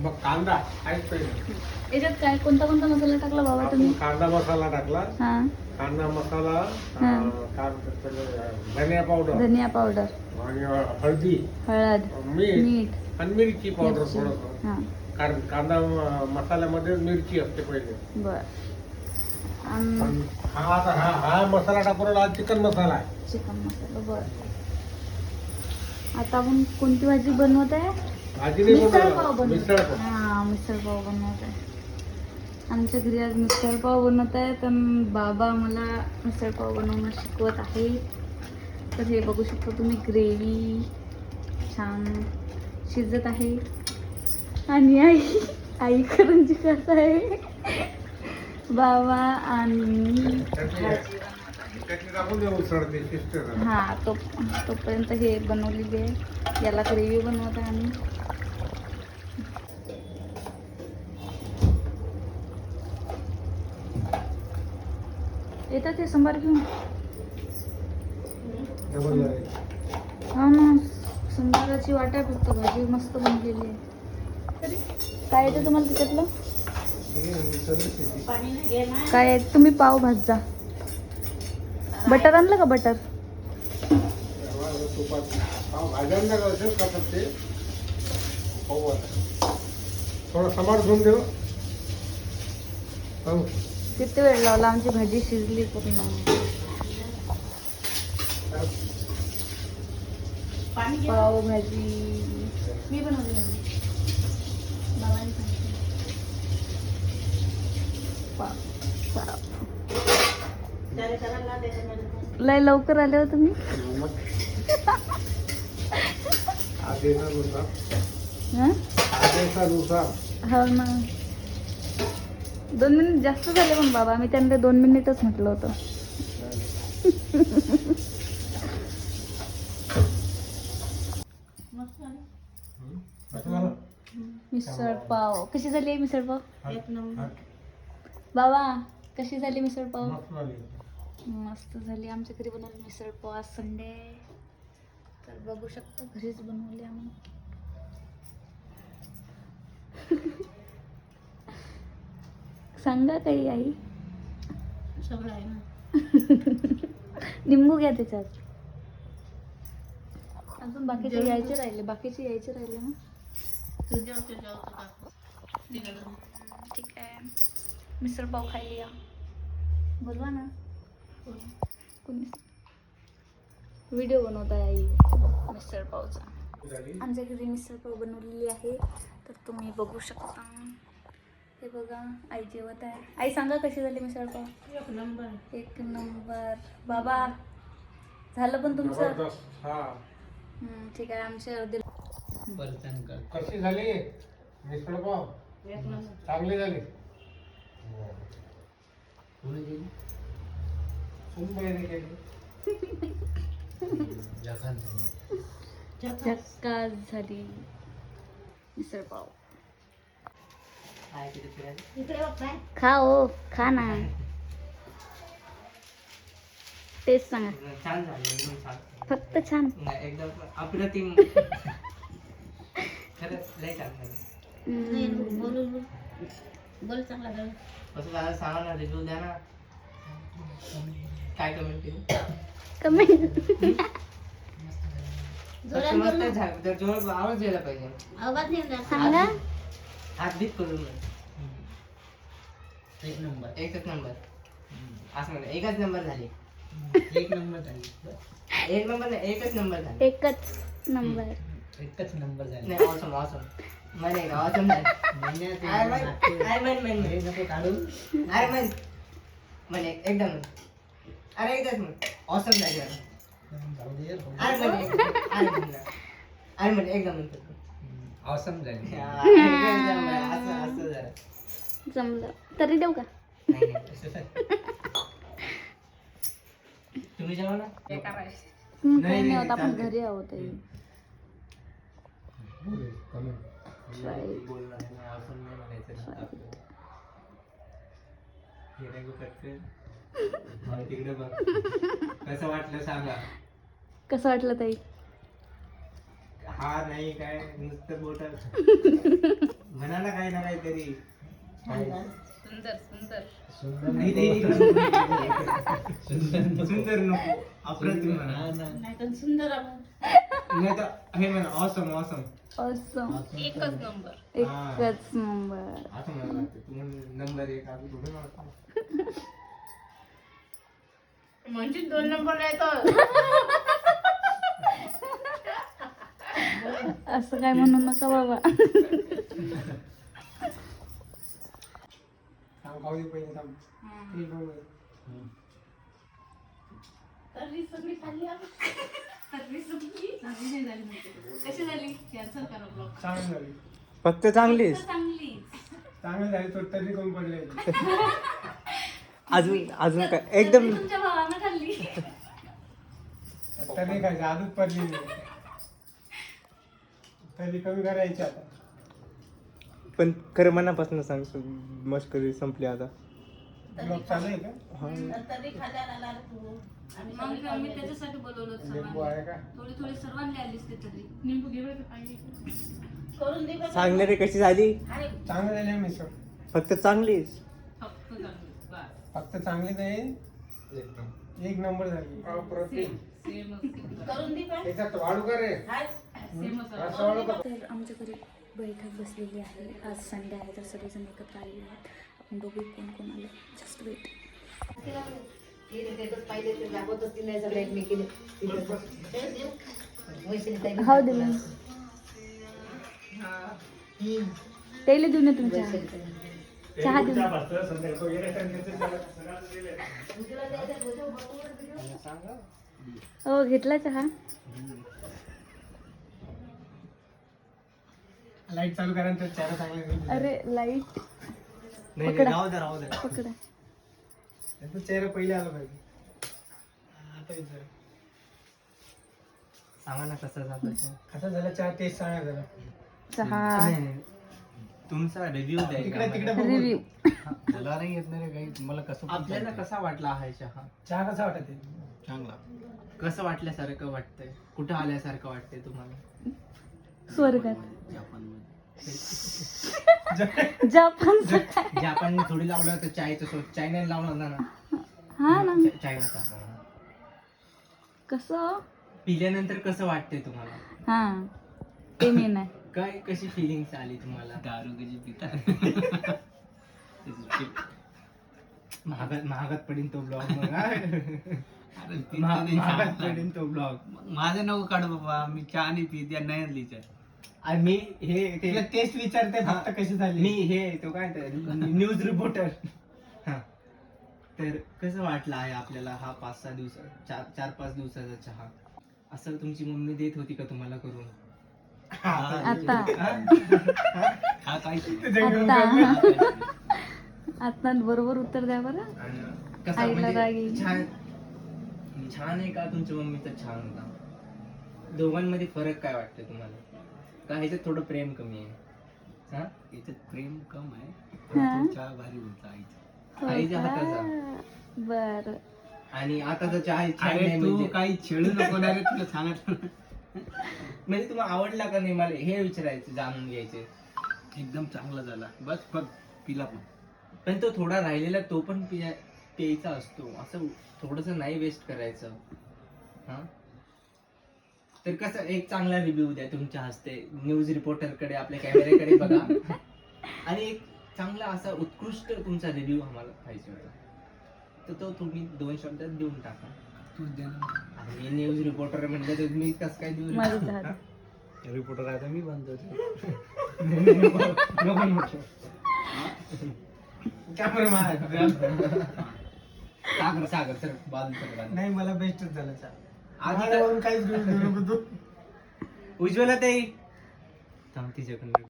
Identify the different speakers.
Speaker 1: मग कांदा आहेच पहिले.
Speaker 2: याच्यात काय कोणता कोणता मसाला टाकला बाबा
Speaker 1: आपण
Speaker 2: तुम्ही?
Speaker 1: कांदा मसाला टाकला.
Speaker 2: हा,
Speaker 1: कांदा मसाला,
Speaker 2: हा.
Speaker 1: काय म्हणतात त्याला, धनिया पावडर
Speaker 2: धनिया पावडर,
Speaker 1: आणि हळदी,
Speaker 2: हळद,
Speaker 1: मीठ
Speaker 2: मीठ,
Speaker 1: आणि मिरची पावडर
Speaker 2: मिरची.
Speaker 1: थोडंसं.
Speaker 2: हा,
Speaker 1: कारण कांदा मसाल्यामध्ये मिरची असते पहिले.
Speaker 2: बर.
Speaker 1: पण हा मसाला टाकून हा चिकन मसाला आहे.
Speaker 2: चिकन मसाला, बर. आता आपण कोणती भाजी बनवत आहे?
Speaker 1: भाजी नाही
Speaker 2: मिसळ
Speaker 1: बनवत,
Speaker 2: पाव बनवत
Speaker 1: मिसळ पाव.
Speaker 2: हा, मिसळ पाव बनवत आहे. आमच्या घरी आज मिसळ पाव बनवत आहे, तर बाबा मला मिसळ पाव बनवणं शिकवत आहे. तर हे बघू शकता तुम्ही, ग्रेव्ही छान शिजत आहे. आणि आई करंजी करत आहे. बाबा आणि मी भाजी बनवत आहे.
Speaker 1: चटणी टाकून देऊ उसळते शिजते.
Speaker 2: हा, तोपर्यंत हे बनवलेली आहे. याला ग्रेव्ही बनवत आहे आम्ही. येतात ते संभार घेऊन. हा ना, संभाराची वाट आहे फक्त. भाजी मस्त बनलेली आहे. काय येतं तुम्हाला त्याच्यातलं? काय आहे? तुम्ही पाव भाजा. बटर आणलं का? बटर
Speaker 1: भाज्यांना खातात ते. थोडा समार घेऊन देऊ.
Speaker 2: किती वेळ लावला? आमची भाजी शिजली पूर्ण. पाव भाजी मी बनवली. बाबांनी सांगितलं. लय लवकर आले हो तुम्ही. हो ना, 2 मिनिट जास्त झाले पण बाबा. मी त्यांना 2 मिनिटच म्हटलं होतं. मिसळ पाव कशी झाली? मिसळ पाव
Speaker 3: एक नंबर.
Speaker 2: बाबा कशी झाली मिसळ पाव?
Speaker 1: मस्त
Speaker 2: मस्त झाली. आमच्या घरी बनवली मिसळ पाव. आज संडे तर बघू शकतो, घरीच बनवली आम्ही. सांगा काही आई.
Speaker 3: सगळं आहे ना.
Speaker 2: निंबू घ्या त्याच्यात. अजून बाकीचे यायचे राहिले. बाकीचे यायचे राहिले ना. ठीक आहे, मिसळ पाव खायला या. बोलवा ना. कोणी व्हिडिओ बनवत आहे आई मिसळ पावचा. आमच्या घरी मिसळ पाव बनवलेली आहे, तर तुम्ही बघू शकता. हे बघा, आई जेवत आहे. आई सांगा कशी झाली मिसळ पाव?
Speaker 3: एक नंबर.
Speaker 2: एक नंबर. बाबा झालं पण तुमचं? ठीक आहे. आमच्या अर्धे
Speaker 1: कशी झाली मिसळ पाव?
Speaker 3: एक नंबर.
Speaker 1: चांगली झाली.
Speaker 2: झक्कास झाली मिसळ पाव. खा हो, खा ना. टेस्ट सांगा.
Speaker 4: छान झालं, एकदम छान.
Speaker 2: फक्त छान?
Speaker 4: नाही, एकदम अप्रतिम. खरंच लय छान झालं.
Speaker 3: बोल चांगला झाला.
Speaker 4: असं झालं सांगा ना, रिव्ह्यू द्या ना. काय कमेंट केली?
Speaker 2: कमेंट
Speaker 4: फक्त मस्त झालं, तर जोरात आवाज यायला पाहिजे.
Speaker 3: आवाज नाही येणार.
Speaker 2: सांगा.
Speaker 4: हात बीत करून
Speaker 5: एक नंबर.
Speaker 4: एकच नंबर. असं म्हणा, एकच नंबर झाली.
Speaker 5: एक नंबर झाली.
Speaker 4: एक नंबर नाही, एकच नंबर झाली.
Speaker 2: एकच नंबर.
Speaker 5: एकच नंबर झाली.
Speaker 4: नाही, ऑसम ऑसम. म्हणे का ऑसम झाली.
Speaker 5: नको काढून.
Speaker 4: म्हणे एकदम. अरे एकच म्हण, ऑसम झाली.
Speaker 5: जाऊ दे.
Speaker 4: अरे म्हणे एकदम म्हणतो.
Speaker 5: ऑसम झाली.
Speaker 4: असं असं झालं.
Speaker 2: जमलं. तरी देऊ का?
Speaker 4: नाही, तुम्ही जेव्हा ना
Speaker 2: काही
Speaker 4: नाही,
Speaker 2: नाही होत, आपण
Speaker 4: चालतंय.
Speaker 2: घरी आहोत.
Speaker 4: बोलणं आहे ना, असं नाही म्हणायचं ना. हे नाही गो करते. मला तिकडे बघ. कसं वाटलं सांगा.
Speaker 2: कसं वाटलं ताई?
Speaker 4: हा नाही काय नुसतं बोट म्हणा ना काही ना काहीतरी.
Speaker 2: सुंदर सुंदर.
Speaker 5: सुंदर
Speaker 4: नाही ते
Speaker 5: नाही.
Speaker 4: सुंदर नको, अप्रतिम म्हणा.
Speaker 3: नाही तर सुंदर आपण.
Speaker 4: नाही तर हे म्हणा ऑसम ऑसम.
Speaker 2: Awesome.
Speaker 3: एकच नंबर.
Speaker 2: एकच नंबर.
Speaker 4: असं म्हणावं लागतं. तू नंबर 1 आधी थोडं म्हणतो.
Speaker 3: म्हणजे 2 नंबर येतो.
Speaker 2: असं काय म्हणू नका बाबा.
Speaker 1: खाऊ दे पहिले थांब. ते खाऊ दे.
Speaker 3: तरी सगळी खाल्ली आपण. तरी सगळी चांगली नाही झाली म्हणजे. कशी झाली? कॅन्सल करा ब्लॉग.
Speaker 1: चांगली झाली.
Speaker 4: फक्त चांगलीच.
Speaker 3: चांगली.
Speaker 1: चांगली झाली तो तरी कमी पडले.
Speaker 4: अजून काय एकदम
Speaker 3: तुमच्या भावानं खाल्ली.
Speaker 1: तरी काय आजच पडली नाही. तरी कमी करायची आता.
Speaker 4: पण खरं मनापासून सांग मस्करी संपली आता.
Speaker 1: ब्लॉग चालू आहे का?
Speaker 3: तरी खाल्ल्याला आला तू. आम्ही
Speaker 2: मग
Speaker 3: सगळी
Speaker 2: आम्ही
Speaker 3: खाल्ली.
Speaker 2: त्याच्यासाठी बोलवलं
Speaker 1: लिंबू आहे का?
Speaker 2: थोडी थोडी सर्वांनी आलीच ते तरी.
Speaker 3: निंबू घे बरं पाहिजे. करून दे बरं.
Speaker 4: सांगणारे कशी झाली?
Speaker 3: अरे
Speaker 1: चांगलं झाले मी सर.
Speaker 4: फक्त चांगलीच.
Speaker 3: फक्त चांगली. बस.
Speaker 1: फक्त चांगली नाही एक नंबर झाली. अप्रतिम.
Speaker 3: करून दे पण.
Speaker 1: त्याच्यात वाढू का रे?
Speaker 3: हाय. सेमच आहे.
Speaker 1: असं वाढू का?
Speaker 2: तर आमच्या घरी बैठक बसलेली आहे. आज संडे आहे तर सगळेजण एकत्र आलेले आहेत. आपण बघू कोण कोण आलं. Just wait. हो दिले त्याला देऊन ये तुम्ही चहा देऊन हो घेतला चहा.
Speaker 1: लाईट चालू करा तर चेहरा चांगला दिसेल.
Speaker 2: अरे लाईट
Speaker 4: नाही
Speaker 2: पकडा.
Speaker 4: राहू दे राहू दे.
Speaker 2: पकडा.
Speaker 1: त्याचा चेहरा पहिले आला पाहिजे. आता विचार.
Speaker 4: सांगा ना कसं झालं ते.
Speaker 1: कसं झालं चहा टेस्ट सांगा जरा.
Speaker 2: चहा
Speaker 4: नाही, तुमचा रिव्ह्यू द्या
Speaker 1: तिकडे तिकडे
Speaker 4: आम्हाला.
Speaker 1: बघू.
Speaker 2: रिव्ह्यू.
Speaker 5: मला नाही येत नाही रे काही. मला कसं पण
Speaker 4: आपल्याला
Speaker 5: चालतंय.
Speaker 4: कसा वाटला हा चहा?
Speaker 1: चहा कसा वाटत आहे?
Speaker 5: चांगला.
Speaker 4: कसं वाटल्यासारखं वाटतंय? कुठं आल्यासारखं वाटतंय तुम्हाला?
Speaker 2: स्वर्गात.
Speaker 1: ज-
Speaker 2: जपान.
Speaker 4: जापान थोडी लावलं तर चायचं सोड. चायना लावणार ना.
Speaker 2: हा ना.
Speaker 4: चायनाचा.
Speaker 2: कसं
Speaker 4: पिल्यानंतर कसं वाटतंय तुम्हाला?
Speaker 2: हा ते मी नाही.
Speaker 4: काय कशी फिलिंग्स आली तुम्हाला?
Speaker 5: दारू कशी पिता.
Speaker 4: महागात महागात पडीन तो ब्लॉग मग.
Speaker 5: अरे पिता नाही
Speaker 4: महागात
Speaker 5: सांगता.
Speaker 4: पडीन तो ब्लॉग.
Speaker 5: माझं नको काढ बाबा. मी चहा नाही पित. या नाही लिहित.
Speaker 4: आणि मी हे
Speaker 1: तिला टेस्ट विचारते फक्त कशी झाली.
Speaker 4: मी हे तो काय न्यूज रिपोर्टर. तर कसं वाटलं आहे आपल्याला हा 5-6 दिवस 4-5 दिवसाचा चहा? असं तुमची मम्मी देत होती का तुम्हाला करून?
Speaker 2: आता
Speaker 5: हा काय
Speaker 2: आता बरोबर उत्तर द्या बरं.
Speaker 4: कसा
Speaker 2: आईला
Speaker 4: म्हणजे
Speaker 2: राग येईल.
Speaker 4: छान छान आहे का तुमच्या मम्मीचा छान होता? दोघांमध्ये फरक काय वाटतं तुम्हाला? का ह्याच्यात थोडं प्रेम कमी आहे? हा?
Speaker 5: याच्यात प्रेम कम आहे.
Speaker 2: हा.
Speaker 5: पण चहा भारी होता आईचा.
Speaker 4: आईच्या हाताचा.
Speaker 2: बर.
Speaker 4: आणि आताचा चहा छान
Speaker 5: अरे
Speaker 4: नाही
Speaker 5: तू
Speaker 4: म्हणजे
Speaker 5: काही छेडू नको ना रे. तुला सांगत
Speaker 4: म्हणजे तुम्हाला आवडला का नाही मला हे विचारायचं, जाणून घ्यायचे.
Speaker 5: एकदम चांगला झाला. बस बघ पिला पण.
Speaker 4: पण तो थोडा राहिलेला तो पण प्यायचा असतो. असं थोडस नाही वेस्ट करायचं. हा तर कसं एक चांगला रिव्ह्यू द्या तुमच्या हस्ते. न्यूज रिपोर्टर कडे आपल्या कॅमेऱ्याकडे बघा आणि एक चांगला असा उत्कृष्ट तुमचा रिव्ह्यू आम्हाला पाहिजे होता. तर तो तुम्ही 2 शब्दात देऊन टाका.
Speaker 5: तू दे ना.
Speaker 4: आणि मी न्यूज रिपोर्टर म्हणलं तर मी कसं काय देऊ?
Speaker 2: माझं चहा.
Speaker 5: रिपोर्टर आता मी बनतो.
Speaker 4: नको नको.
Speaker 1: कॅमेरा मारा.
Speaker 4: सागर सागर सर बाजूला.
Speaker 1: नाही मला बेस्टच झालं चहा.
Speaker 4: आधी
Speaker 1: माझ्यावरून काहीच घेऊ नको तू.
Speaker 4: उज्ज्वला ताई थांब तिच्याकडून